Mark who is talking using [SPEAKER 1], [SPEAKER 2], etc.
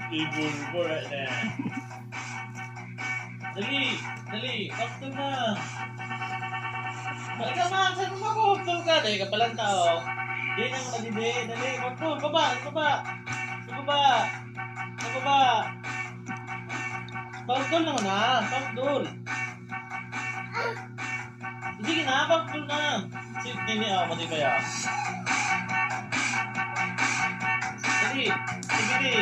[SPEAKER 1] Ibulbo right now. Dali! Dali! Kaptol na! Ikaw ma! Saan mo makapagtol ka? Dali ka palang tao. Dali na mga dali. Dali! Kaptol! Baba! Baba! Baba! Baba! Kaptol na na! Kaptol! Sige na! Kaptol na! Sige nini ako. Matibay ako. Dali! Sige!